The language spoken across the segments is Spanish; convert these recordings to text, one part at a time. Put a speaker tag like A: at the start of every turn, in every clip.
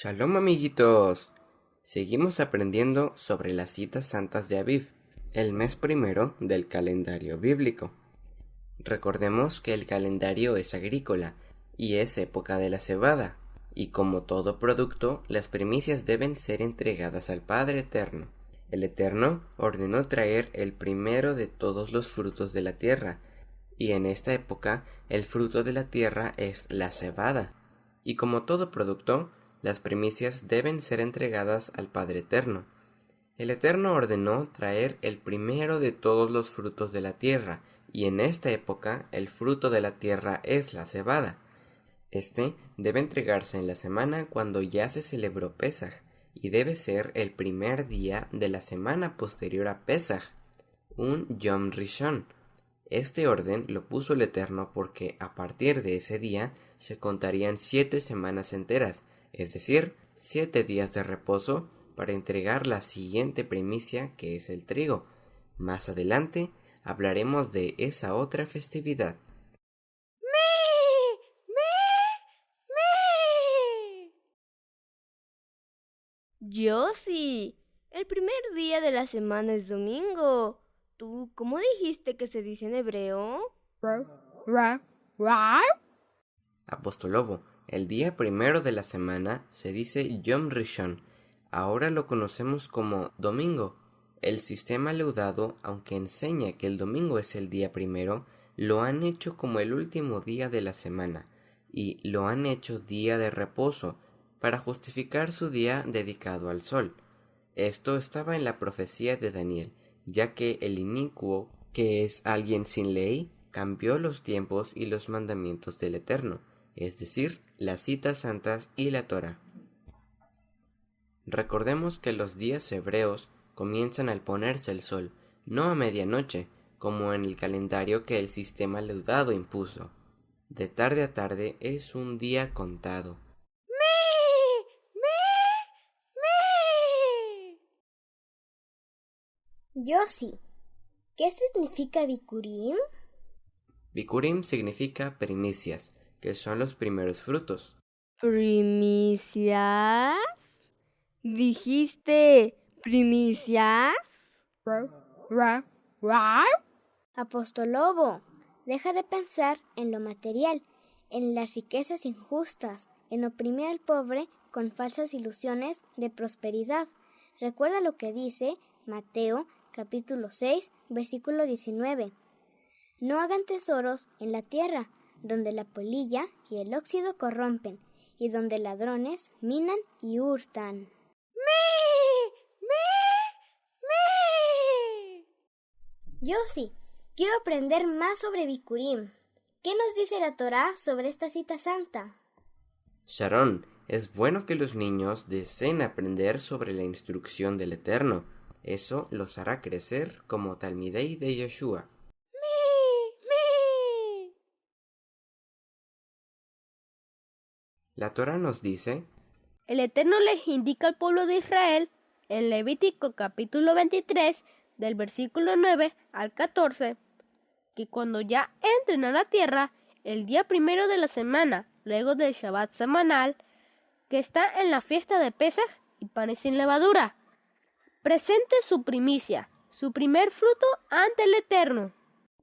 A: Shalom amiguitos, seguimos aprendiendo sobre las citas santas de Aviv, el mes primero del calendario bíblico. Recordemos que el calendario es agrícola y es época de la cebada, y como todo producto, las primicias deben ser entregadas al Padre Eterno. El Eterno ordenó traer el primero de todos los frutos de la tierra, y en esta época el fruto de la tierra es la cebada, y como todo producto, las primicias deben ser entregadas al Padre Eterno. El Eterno ordenó traer el primero de todos los frutos de la tierra, y en esta época el fruto de la tierra es la cebada. Este debe entregarse en la semana cuando ya se celebró Pesaj, y debe ser el primer día de la semana posterior a Pesaj, un Yom Rishon. Este orden lo puso el Eterno porque a partir de ese día se contarían 7 semanas enteras, es decir, 7 días de reposo para entregar la siguiente primicia, que es el trigo. Más adelante hablaremos de esa otra festividad.
B: Yo sí. El primer día de la semana es domingo. ¿Tú cómo dijiste que se dice en hebreo?
A: Apostolobo, el día primero de la semana se dice Yom Rishon. Ahora lo conocemos como domingo. El sistema leudado, aunque enseña que el domingo es el día primero, lo han hecho como el último día de la semana, y lo han hecho día de reposo, para justificar su día dedicado al sol. Esto estaba en la profecía de Daniel, ya que el inicuo, que es alguien sin ley, cambió los tiempos y los mandamientos del Eterno, es decir, las citas santas y la Torá. Recordemos que los días hebreos comienzan al ponerse el sol, no a medianoche, como en el calendario que el sistema leudado impuso. De tarde a tarde es un día contado.
C: Yo sí. ¿Qué significa Bikurim?
A: Bikurim significa primicias, que son los primeros frutos.
B: ¿Primicias? ¿Dijiste primicias?
C: Apostolobo, deja de pensar en lo material, en las riquezas injustas, en oprimir al pobre con falsas ilusiones de prosperidad. Recuerda lo que dice Mateo capítulo 6, versículo 19. No hagan tesoros en la tierra, donde la polilla y el óxido corrompen, y donde ladrones minan y hurtan. Yo sí, quiero aprender más sobre Bikurim. ¿Qué nos dice la Torá sobre esta cita santa?
A: Sharon, es bueno que los niños deseen aprender sobre la instrucción del Eterno. Eso los hará crecer como Talmidei de Yeshua. La Torá nos dice:
D: El Eterno les indica al pueblo de Israel en Levítico capítulo 23, del versículo 9 al 14, que cuando ya entren a la tierra, el día primero de la semana, luego del Shabbat semanal, que está en la fiesta de Pesaj y panes sin levadura, presente su primicia, su primer fruto ante el Eterno.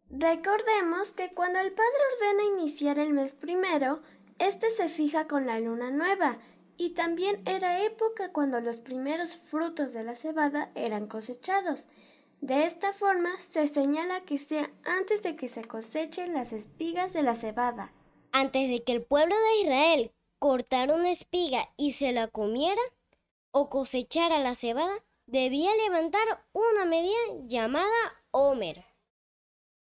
E: Recordemos que cuando el Padre ordena iniciar el mes primero, este se fija con la luna nueva, y también era época cuando los primeros frutos de la cebada eran cosechados. De esta forma se señala que sea antes de que se cosechen las espigas de la cebada.
C: Antes de que el pueblo de Israel cortara una espiga y se la comiera o cosechara la cebada, debía levantar una medida llamada Homer.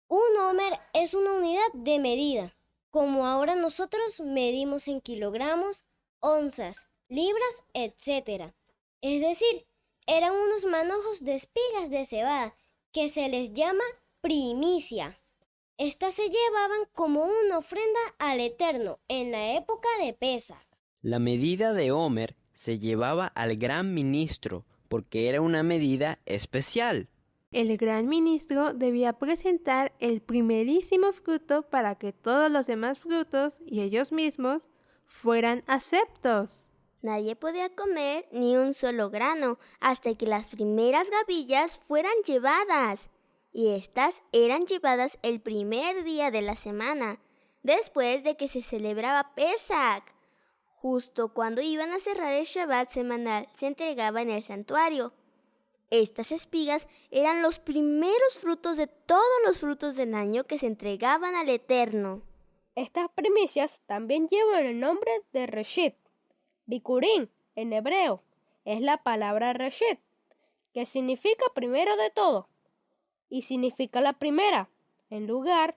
C: Un Homer es una unidad de medida, como ahora nosotros medimos en kilogramos, onzas, libras, etc. Es decir, eran unos manojos de espigas de cebada que se les llama primicia. Estas se llevaban como una ofrenda al Eterno en la época de Pesaj.
F: La medida de Homer se llevaba al gran ministro porque era una medida especial.
G: El gran ministro debía presentar el primerísimo fruto para que todos los demás frutos y ellos mismos fueran aceptos.
B: Nadie podía comer ni un solo grano hasta que las primeras gavillas fueran llevadas. Y estas eran llevadas el primer día de la semana, después de que se celebraba Pesach. Justo cuando iban a cerrar el Shabbat semanal, se entregaba en el santuario. Estas espigas eran los primeros frutos de todos los frutos del año que se entregaban al Eterno.
D: Estas primicias también llevan el nombre de Reshit. Bikurim, en hebreo, es la palabra Reshit, que significa primero de todo, y significa la primera, en lugar,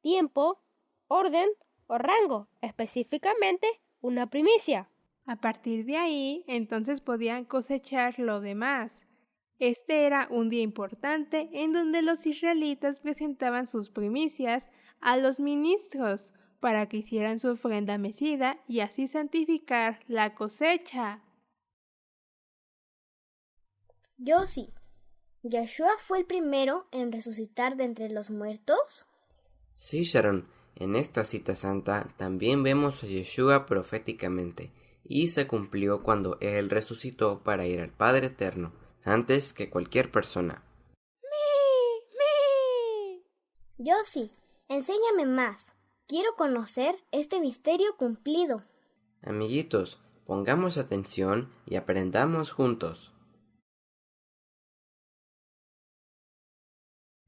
D: tiempo, orden o rango, específicamente una primicia.
G: A partir de ahí, entonces podían cosechar lo demás. Este era un día importante en donde los israelitas presentaban sus primicias a los ministros para que hicieran su ofrenda mecida y así santificar la cosecha.
C: Yo sí. ¿Yeshua fue el primero en resucitar de entre los muertos?
A: Sí, Sharon, en esta cita santa también vemos a Yeshua proféticamente, y se cumplió cuando Él resucitó para ir al Padre Eterno, antes que cualquier persona.
C: Yo sí. Enséñame más. Quiero conocer este misterio cumplido.
A: Amiguitos, pongamos atención y aprendamos juntos.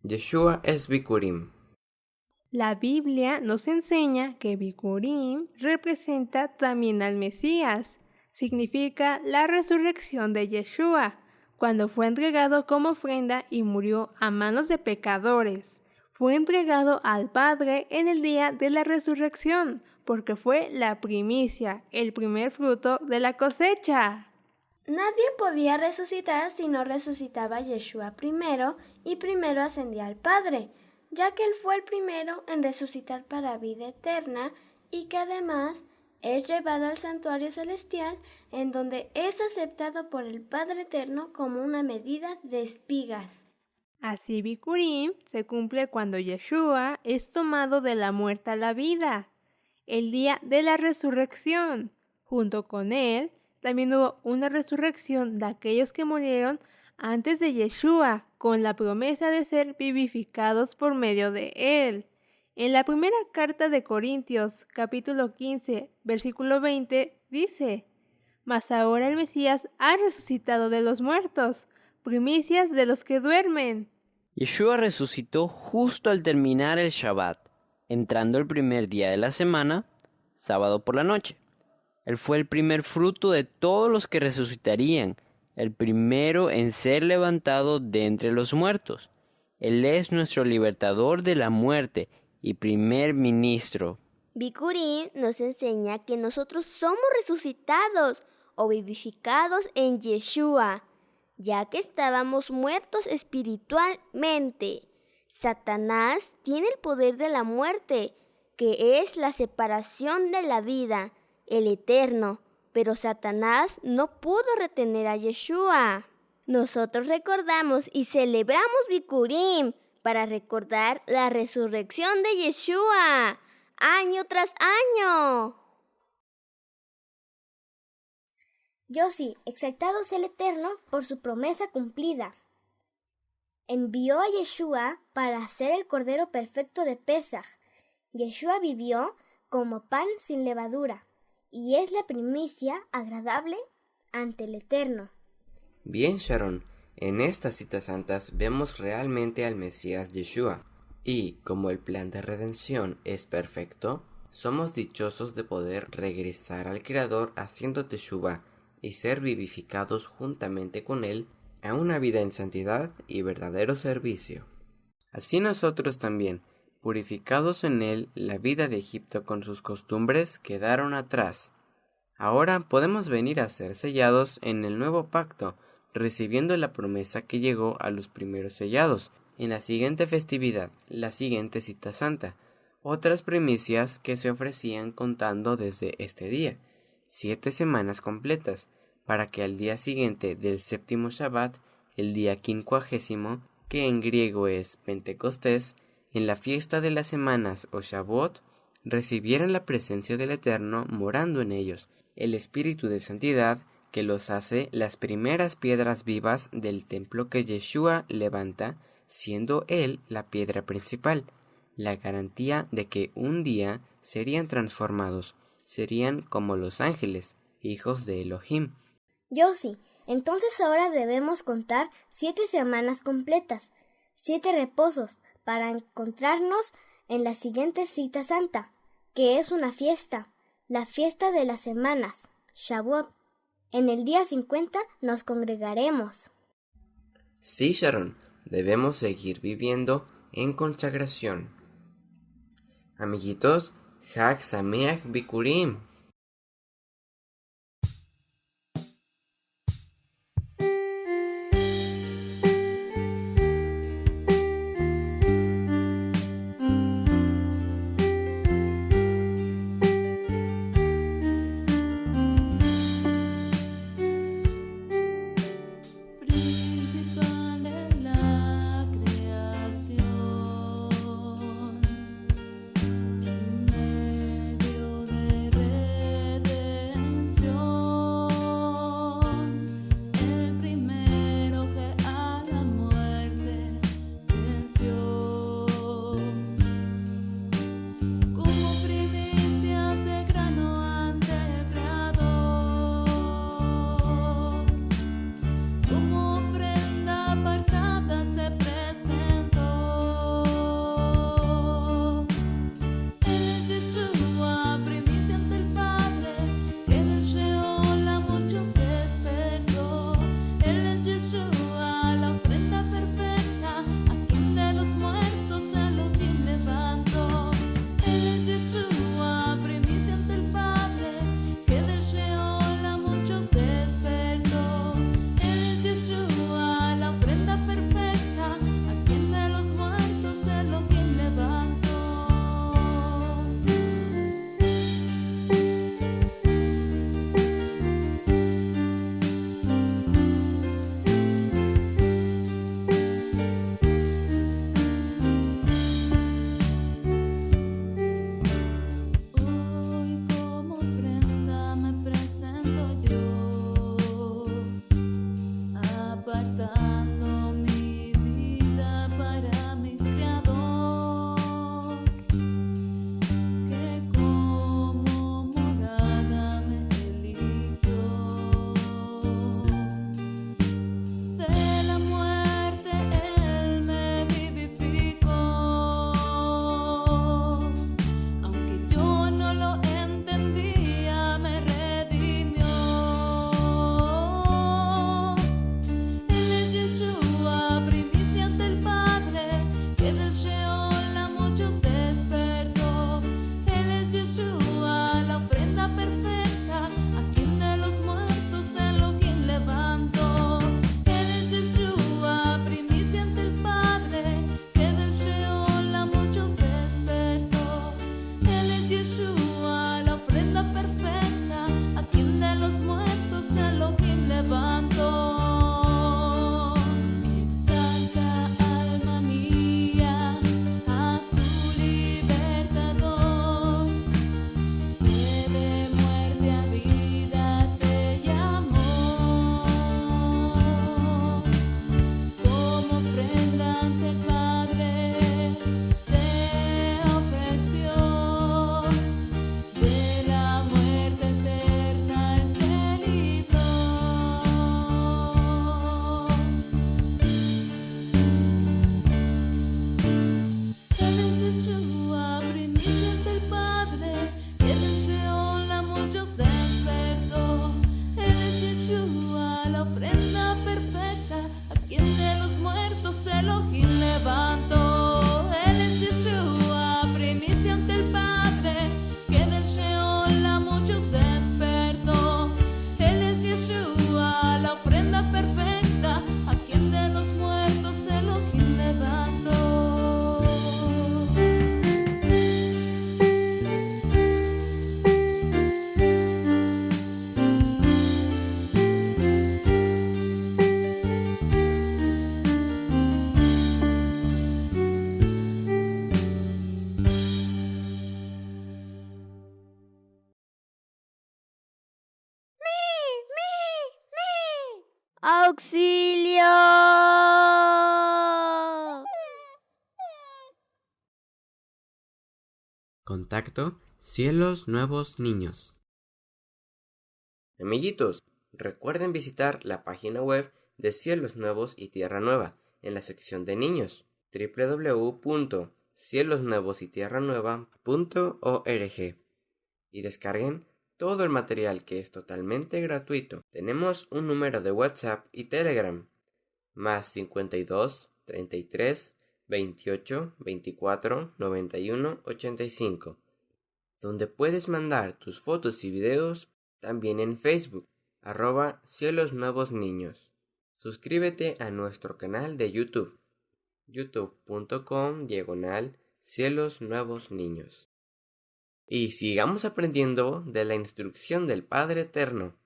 A: Yeshua es Bikurim.
G: La Biblia nos enseña que Bikurim representa también al Mesías. Significa la resurrección de Yeshua, cuando fue entregado como ofrenda y murió a manos de pecadores. Fue entregado al Padre en el día de la resurrección, porque fue la primicia, el primer fruto de la cosecha.
E: Nadie podía resucitar si no resucitaba Yeshua primero y primero ascendía al Padre, ya que Él fue el primero en resucitar para vida eterna y que además es llevado al santuario celestial en donde es aceptado por el Padre Eterno como una medida de espigas.
G: Así Bikurim se cumple cuando Yeshua es tomado de la muerte a la vida, el día de la resurrección. Junto con él, también hubo una resurrección de aquellos que murieron antes de Yeshua, con la promesa de ser vivificados por medio de él. En la primera carta de Corintios, capítulo 15, versículo 20, dice: Mas ahora el Mesías ha resucitado de los muertos, primicias de los que duermen.
F: Yeshua resucitó justo al terminar el Shabbat, entrando el primer día de la semana, sábado por la noche. Él fue el primer fruto de todos los que resucitarían, el primero en ser levantado de entre los muertos. Él es nuestro libertador de la muerte y primer ministro.
B: Bikurim nos enseña que nosotros somos resucitados o vivificados en Yeshua, ya que estábamos muertos espiritualmente. Satanás tiene el poder de la muerte, que es la separación de la vida, el eterno, pero Satanás no pudo retener a Yeshua. Nosotros recordamos y celebramos Bikurim para recordar la resurrección de Yeshua, año tras año.
C: Yo sí, exaltado sea el Eterno por su promesa cumplida. Envió a Yeshua para ser el Cordero perfecto de Pesaj. Yeshua vivió como pan sin levadura y es la primicia agradable ante el Eterno.
A: Bien, Sharon, en estas citas santas vemos realmente al Mesías Yeshua. Y como el plan de redención es perfecto, somos dichosos de poder regresar al Creador haciendo teshuva y ser vivificados juntamente con Él a una vida en santidad y verdadero servicio. Así nosotros también, purificados en Él, la vida de Egipto con sus costumbres quedaron atrás. Ahora podemos venir a ser sellados en el nuevo pacto, recibiendo la promesa que llegó a los primeros sellados, en la siguiente festividad, la siguiente cita santa, otras primicias que se ofrecían contando desde este día, 7 semanas completas, para que al día siguiente del séptimo Shabbat, el día 50, que en griego es Pentecostés, en la fiesta de las semanas o Shavuot, recibieran la presencia del Eterno morando en ellos, el Espíritu de Santidad que los hace las primeras piedras vivas del templo que Yeshua levanta, siendo Él la piedra principal, la garantía de que un día serían transformados, serían como los ángeles, hijos de Elohim.
C: Yossi, entonces ahora debemos contar 7 semanas completas, 7 reposos, para encontrarnos en la siguiente cita santa, que es una fiesta, la fiesta de las semanas, Shavuot. En el día 50 nos congregaremos.
A: Sí, Sharon, debemos seguir viviendo en consagración. Amiguitos, Hag Sameach Bikurim.
H: Principal de la creación, en medio de
B: ¡Auxilio!
A: Contacto Cielos Nuevos Niños. Amiguitos, recuerden visitar la página web de Cielos Nuevos y Tierra Nueva en la sección de niños, www.cielosnuevosytierranueva.org, y descarguen todo el material, que es totalmente gratuito. Tenemos un número de WhatsApp y Telegram, más 52 33 28 24 91 85, donde puedes mandar tus fotos y videos. También en Facebook, @Cielos Nuevos Niños. Suscríbete a nuestro canal de YouTube, youtube.com/Cielos Nuevos Niños. Y sigamos aprendiendo de la instrucción del Padre Eterno.